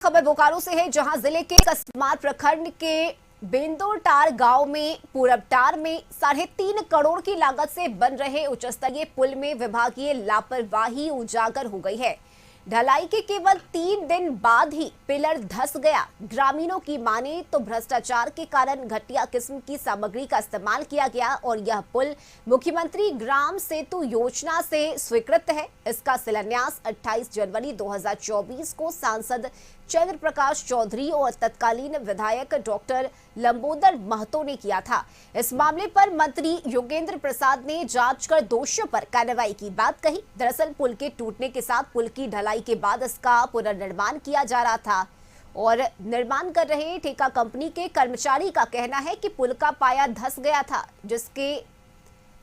खबर बोकारो से है, जहां जिले के कसमार प्रखंड के बेंदोटार गांव में पूरबटार में 3.5 करोड़ की लागत से बन रहे उच्च स्तरीय पुल में विभागीय लापरवाही उजागर हो गई है। ढलाई के केवल 3 दिन बाद ही पिलर धंस गया। ग्रामीणों की माने तो भ्रष्टाचार के कारण घटिया किस्म की सामग्री का इस्तेमाल किया गया और यह पुल मुख्यमंत्री ग्राम सेतु योजना से स्वीकृत है। इसका शिलान्यास 28 जनवरी 2024 को सांसद चंद्र प्रकाश चौधरी और तत्कालीन विधायक डॉक्टर लंबोदर महतो ने किया था। इस मामले पर मंत्री योगेंद्र प्रसाद ने जांच कर दोषियों पर कार्रवाई की बात कही। दरअसल पुल के टूटने के साथ पुल की ढलाई के बाद इसका पुनर्निर्माण किया जा रहा था और निर्माण कर रहे ठेका कंपनी के कर्मचारी का कहना है कि पुल का पाया धंस गया था, जिसके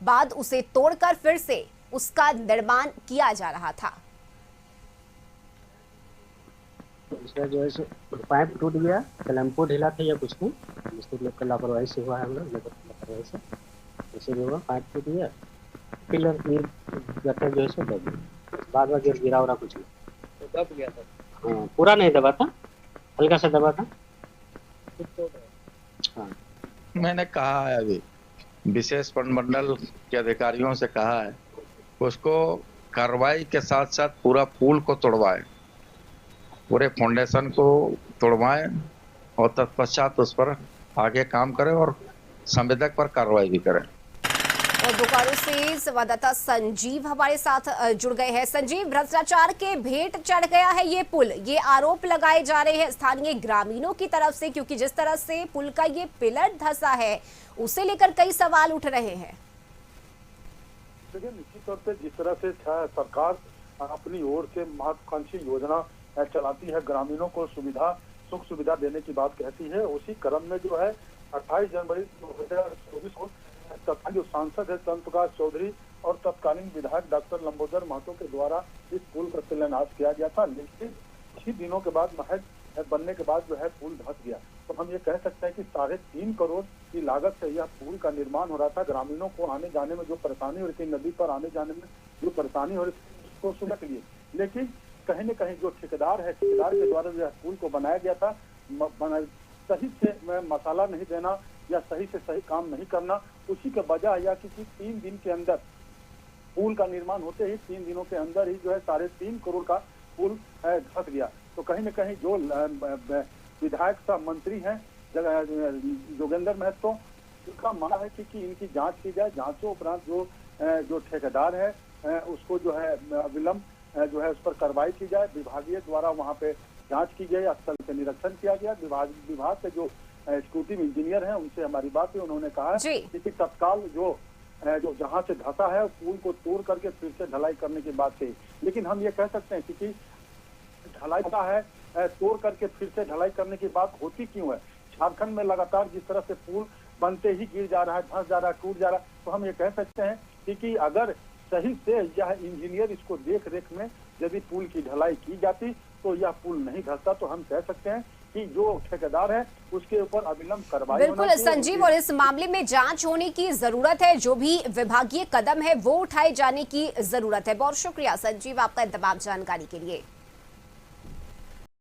बाद उसे तोड़कर फिर से उसका निर्माण किया जा रहा था। इसका जो है पाइप टूट गया, क्लैंपो ढीला था या कुछ नहीं, मिस्त्री लोग का लापरवाही से हुआ है। हम लोग लापरवाही से ऐसे भी हुआ, पाइप टूट गया, पिलर गटर जो है सो दब गया। बाद में गिरा उरा कुछ नहीं, तो दब गया था। हाँ, पूरा नहीं दबा था, हल्का सा दबा था। हाँ, मैंने कहा है अभी विशेष मंडल के अधिकारियों से कहा है उसको कार्रवाई के साथ साथ पूरा पुल को तोड़वाए, पूरे फाउंडेशन को तोड़वाएं और तत्पश्चात उस पर आगे काम करें और संवेदक पर कार्रवाई भी करें। और बोकारो से संवाददाता संजीव हमारे साथ जुड़ गए हैं। संजीव, भ्रष्टाचार के भेंट चढ़ गया है ये पुल, ये आरोप लगाए जा रहे हैं स्थानीय ग्रामीणों की तरफ से, क्योंकि जिस तरह से पुल का ये पिलर धंसा है उसे लेकर कई सवाल उठ रहे हैं। देखिए, निश्चित तौर पे जिस तरह से सरकार अपनी ओर से महत्वाकांक्षी योजना चलाती है, ग्रामीणों को सुख सुविधा देने की बात कहती है, उसी क्रम में जो है 28 जनवरी 2024 को तत्कालीन सांसद है चंद्र प्रकाश चौधरी और तत्कालीन विधायक डॉक्टर लंबोदर महतो के द्वारा इस पुल का शिलान्यास किया गया था। लेकिन कुछ ही दिनों के बाद, महज बनने के बाद जो है पुल धंस गया। तो हम ये कह सकते हैं कि 3.5 करोड़ की लागत से यह पुल का निर्माण हो रहा था। ग्रामीणों को आने जाने में जो परेशानी हो रही थी, नदी पर आने जाने में जो परेशानी हो रही थी, उसको सुलझ के लिए, लेकिन कहीं न कहीं जो ठेकेदार है, ठेकेदार के द्वारा जो पुल को बनाया गया था, सही से मसाला नहीं देना या सही से सही काम नहीं करना, उसी के वजह यह कि 3 दिन के अंदर पुल का निर्माण होते ही 3 दिनों के अंदर ही जो है 3.5 करोड़ का पुल धंस गया। तो कहीं न कहीं जो विधायक सा मंत्री हैं योगेंद्र महतो, उनका मानना है कि इनकी जांच की जाए। जांचों उपरांत जो ठेकेदार है उसको जो है विलंब जो है उस पर कार्रवाई की जाए। विभागीय द्वारा वहां पे जांच की गई, स्थल पे निरीक्षण किया गया। विभाग के जो एक्जीक्यूटिव इंजीनियर हैं उनसे हमारी बात हुई, उन्होंने कहा कि तत्काल जो जहां से धंसा है पुल को तोड़ करके फिर से ढलाई करने की बात कही। लेकिन हम ये कह सकते हैं कि ढलाई का है, तोड़ करके फिर से ढलाई करने की बात होती क्यों है? झारखंड में लगातार जिस तरह से पुल बनते ही गिर जा रहा है, धंस जा रहा है, टूट जा रहा है, तो हम ये कह सकते हैं कि अगर सही से यह इंजीनियर इसको देख रेख में यदि पुल की ढलाई की जाती तो यह पुल नहीं धंसता। तो हम कह सकते हैं कि जो ठेकेदार है उसके ऊपर अविलंब कार्रवाई बिल्कुल संजीव, और इस मामले में जांच होने की जरूरत है। जो भी विभागीय कदम है वो उठाए जाने की जरूरत है। बहुत शुक्रिया संजीव आपका तमाम जानकारी के लिए।